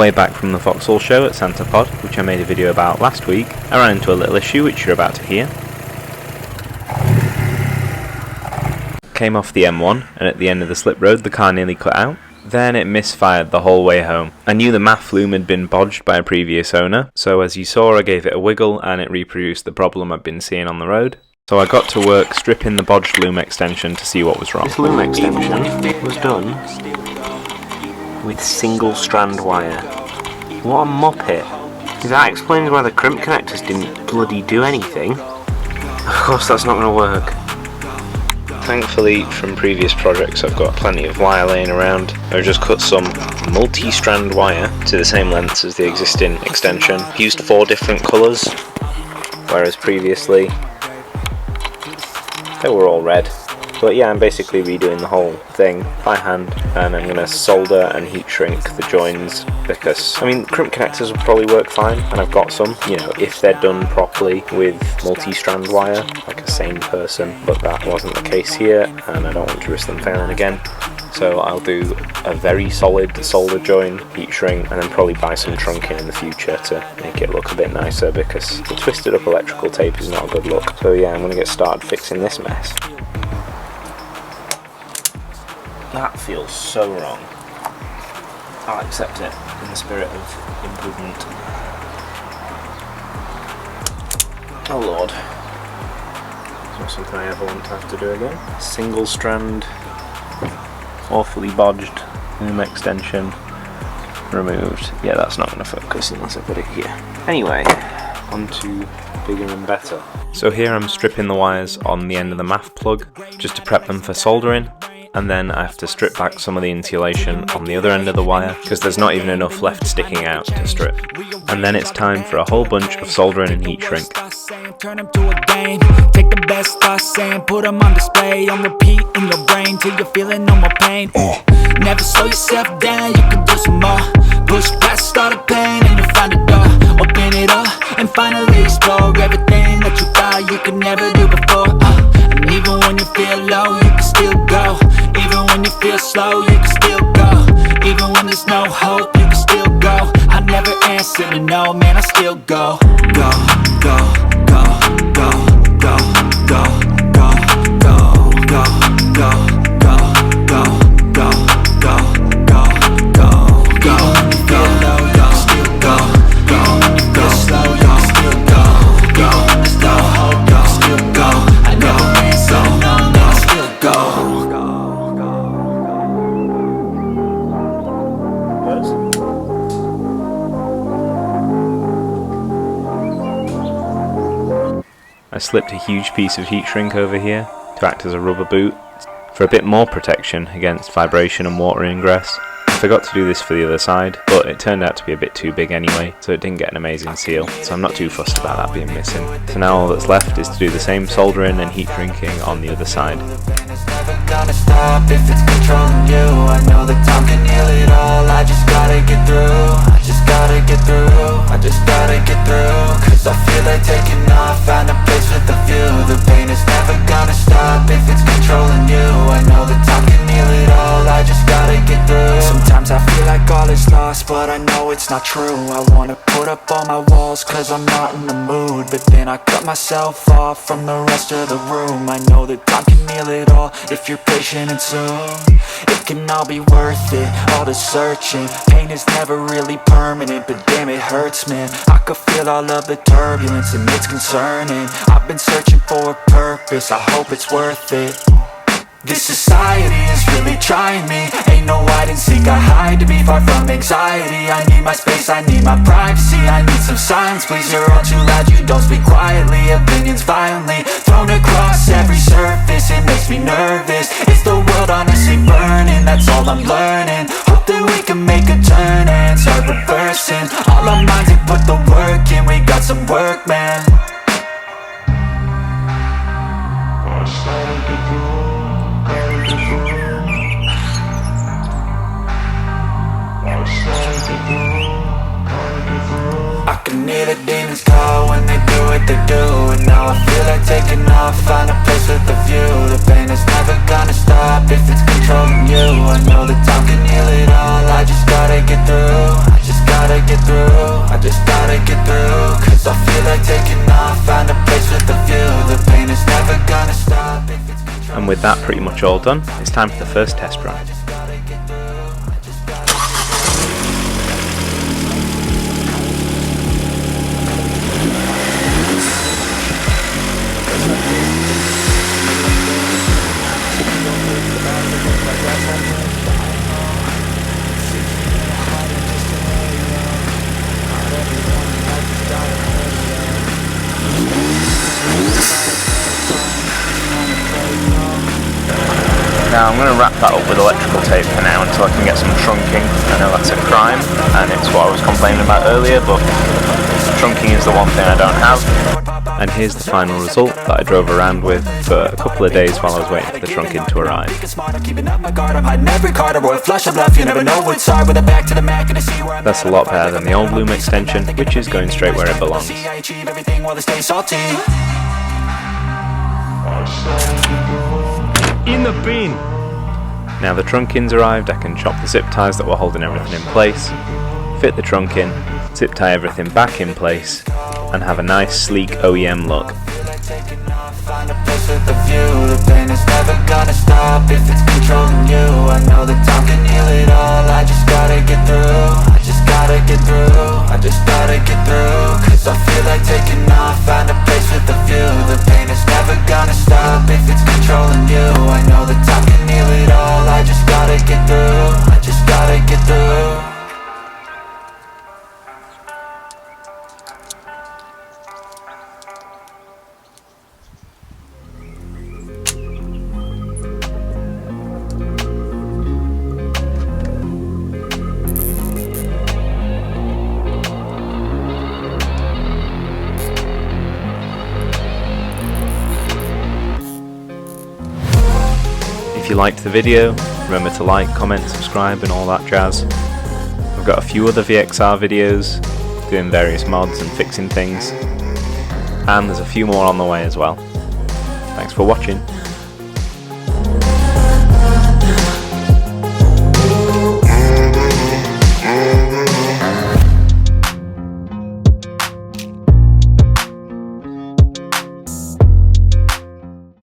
Way back from the Vauxhall Show at Santa Pod, which I made a video about last week, I ran into a little issue which you're about to hear. Came off the M1, and at the end of the slip road the car nearly cut out. Then it misfired the whole way home. I knew the MAF loom had been bodged by a previous owner, so as you saw I gave it a wiggle and it reproduced the problem I've been seeing on the road. So I got to work stripping the bodged loom extension to see what was wrong. This loom extension was done with single strand wire. What a muppet. That explains why the crimp connectors didn't bloody do anything. Of course that's not going to work. Thankfully, from previous projects I've got plenty of wire laying around. I've just cut some multi-strand wire to the same lengths as the existing extension. Used 4 different colours, whereas previously they were all red. But yeah, I'm basically redoing the whole thing by hand, and I'm going to solder and heat shrink the joins because, I mean, crimp connectors will probably work fine, and I've got some, you know, if they're done properly with multi-strand wire, like a sane person, but that wasn't the case here, and I don't want to risk them failing again. So I'll do a very solid solder join, heat shrink, and then probably buy some trunking in the future to make it look a bit nicer, because the twisted up electrical tape is not a good look. So yeah, I'm going to get started fixing this mess. That feels so wrong. I'll accept it in the spirit of improvement. Oh lord. It's not something I ever want to have to do again. Single strand, awfully bodged, loom extension removed. Yeah, that's not going to focus unless I put it here. Anyway, on to bigger and better. So here I'm stripping the wires on the end of the MAF plug, just to prep them for soldering. And then I have to strip back some of the insulation on the other end of the wire because there's not even enough left sticking out to strip. And then it's time for a whole bunch of soldering and heat shrink. Turn them to a game. Take the best I say and put them on display, on repeat in your brain till you're feeling no more pain. Never slow yourself down, you can do some more. Push past all the pain and you'll find a door. Open it up and finally explore everything that you thought you could never do before. And even when you feel low, you can still go. Even when you feel slow, you can still go. Even when there's no hope, you can still go. I never answer to no, man, I still go. Go, go, go, go, go, go, go, go, go, go, go, go, go, go, go, go, go. Even when you feel low, you can still go. Even when you feel slow, you can still go. Even when there's no hope, you can still go. I never answer to no, man, I still go. I slipped a huge piece of heat shrink over here to act as a rubber boot for a bit more protection against vibration and water ingress. I forgot to do this for the other side, but it turned out to be a bit too big anyway, so it didn't get an amazing seal, so I'm not too fussed about that being missing. So now all that's left is to do the same soldering and heat shrinking on the other side. Gonna stop if it's controlling you. I know that time can heal it all. I just gotta get through. I just gotta get through. I just gotta get through. Cause I feel like taking off. Find a place with a view. The pain is never gonna stop if it's controlling you. I know that time can heal it all. I just gotta get through. Sometimes I feel like all is lost, but I know it's not true. I wanna put up all my walls cause I'm not in the mood, but then I cut myself off from the rest of the room. I know that time can heal it all if you're patient and soon it can all be worth it, all the searching. Pain is never really permanent, but damn it hurts, man. I could feel all of the turbulence and it's concerning. I've been searching for a purpose, I hope it's worth it. This society is really trying me. Ain't no hide and seek, I hide to be far from anxiety. I need my space, I need my privacy. I need some silence, please, you're all too loud. You don't speak quietly, opinions violently thrown across every surface. It makes me nervous, is the world honestly burning? That's all I'm learning. Hope that we can make a turn and start reversing all our minds and put the work in. We got some work, man. I can hear the demons call when they do what they do. And now I feel like taking off, find a place with a view. The pain is never gonna stop if it's controlling you. I know that time can heal it all, I just gotta get through. I just gotta with that pretty much all done, it's time for the first test run. Now I'm going to wrap that up with electrical tape for now until I can get some trunking. I know that's a crime and it's what I was complaining about earlier, but trunking is the one thing I don't have. And here's the final result that I drove around with for a couple of days while I was waiting for the trunking to arrive. That's a lot better than the old loom extension, which is going straight where it belongs. In the bin! Now the trunking's arrived, I can chop the zip ties that were holding everything in place, fit the trunk in, zip tie everything back in place, and have a nice sleek OEM look. If you liked the video, remember to like, comment, subscribe and all that jazz. I've got a few other VXR videos doing various mods and fixing things, and there's a few more on the way as well. Thanks for watching.